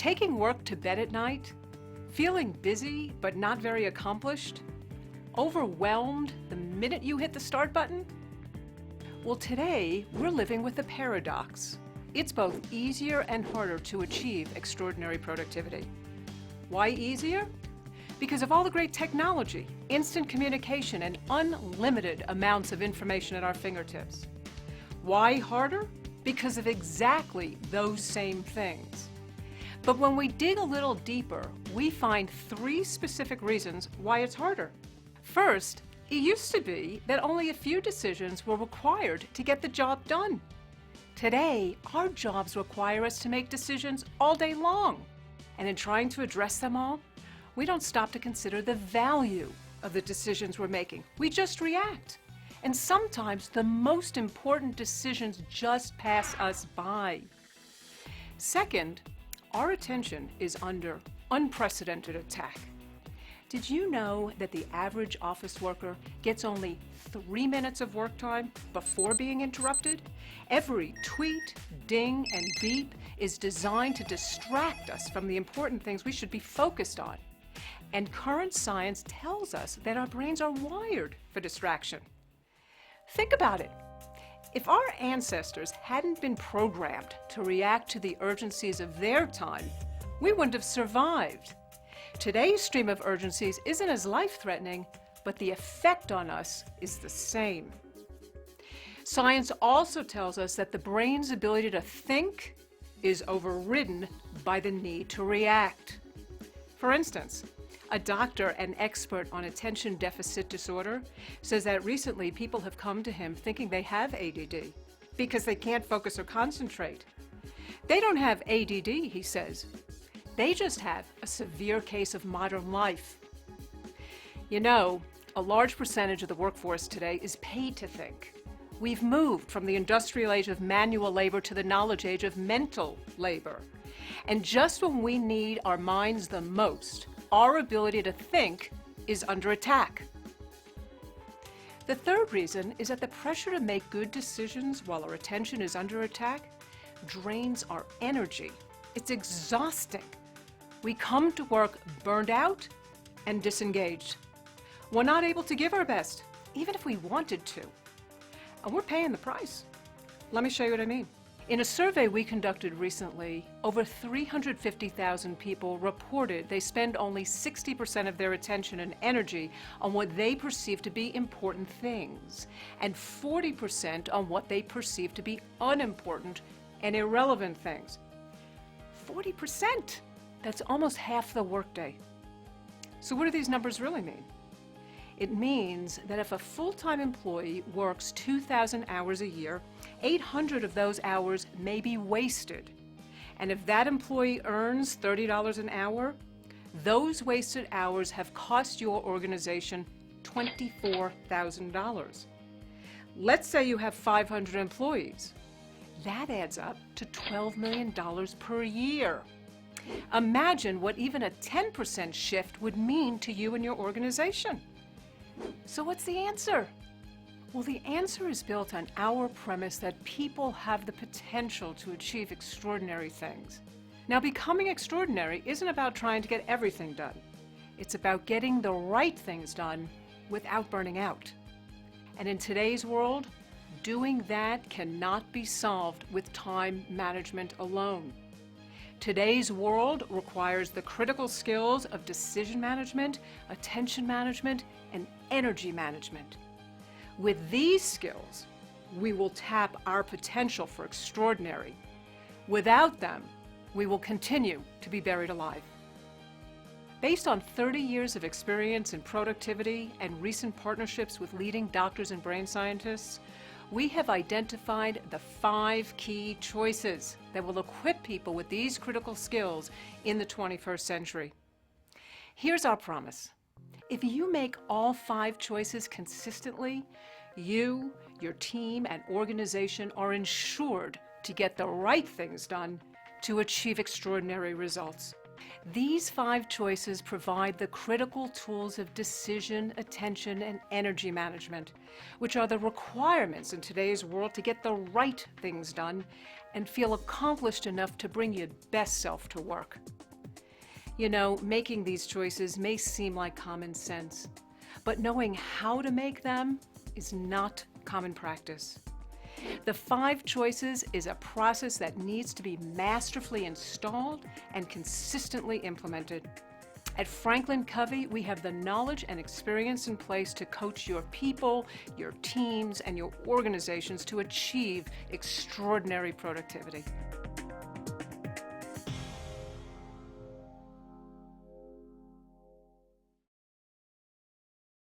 Taking work to bed at night? Feeling busy but not very accomplished? Overwhelmed the minute you hit the start button? Well, today we're living with a paradox. It's both easier and harder to achieve extraordinary productivity. Why easier? Because of all the great technology, instant communication, and unlimited amounts of information at our fingertips. Why harder? Because of exactly those same things. But when we dig a little deeper, we find three specific reasons why it's harder. First, it used to be that only a few decisions were required to get the job done. Today, our jobs require us to make decisions all day long. And in trying to address them all, we don't stop to consider the value of the decisions we're making. We just react. And sometimes the most important decisions just pass us by. Second, our attention is under unprecedented attack. Did you know that the average office worker gets only 3 minutes of work time before being interrupted? Every tweet, ding, and beep is designed to distract us from the important things we should be focused on. And current science tells us that our brains are wired for distraction. Think about it. If our ancestors hadn't been programmed to react to the urgencies of their time, we wouldn't have survived. Today's stream of urgencies isn't as life-threatening, but the effect on us is the same. Science also tells us that the brain's ability to think is overridden by the need to react. For instance, a doctor and expert on attention deficit disorder says that recently people have come to him thinking they have ADD because they can't focus or concentrate. They don't have ADD, he says. They just have a severe case of modern life. You know, a large percentage of the workforce today is paid to think. We've moved from the industrial age of manual labor to the knowledge age of mental labor. And just when we need our minds the most, our ability to think is under attack. The third reason is that the pressure to make good decisions while our attention is under attack drains our energy. It's exhausting. We come to work burned out and disengaged. We're not able to give our best, even if we wanted to. And we're paying the price. Let me show you what I mean. In a survey we conducted recently, over 350,000 people reported they spend only 60% of their attention and energy on what they perceive to be important things, and 40% on what they perceive to be unimportant and irrelevant things. 40%! That's almost half the workday. So what do these numbers really mean? It means that if a full-time employee works 2,000 hours a year, 800 of those hours may be wasted. And if that employee earns $30 an hour, those wasted hours have cost your organization $24,000. Let's say you have 500 employees. That adds up to $12 million per year. Imagine what even a 10% shift would mean to you and your organization. So what's the answer? Well, the answer is built on our premise that people have the potential to achieve extraordinary things. Now, becoming extraordinary isn't about trying to get everything done. It's about getting the right things done without burning out. And in today's world, doing that cannot be solved with time management alone. Today's world requires the critical skills of decision management, attention management, and energy management. With these skills, we will tap our potential for extraordinary. Without them, we will continue to be buried alive. Based on 30 years of experience in productivity and recent partnerships with leading doctors and brain scientists, we have identified the 5 key choices that will equip people with these critical skills in the 21st century. Here's our promise. If you make all 5 choices consistently, you, your team, and organization are ensured to get the right things done to achieve extraordinary results. These 5 choices provide the critical tools of decision, attention, and energy management, which are the requirements in today's world to get the right things done and feel accomplished enough to bring your best self to work. You know, making these choices may seem like common sense, but knowing how to make them is not common practice. The 5 choices is a process that needs to be masterfully installed and consistently implemented. At Franklin Covey, we have the knowledge and experience in place to coach your people, your teams, and your organizations to achieve extraordinary productivity.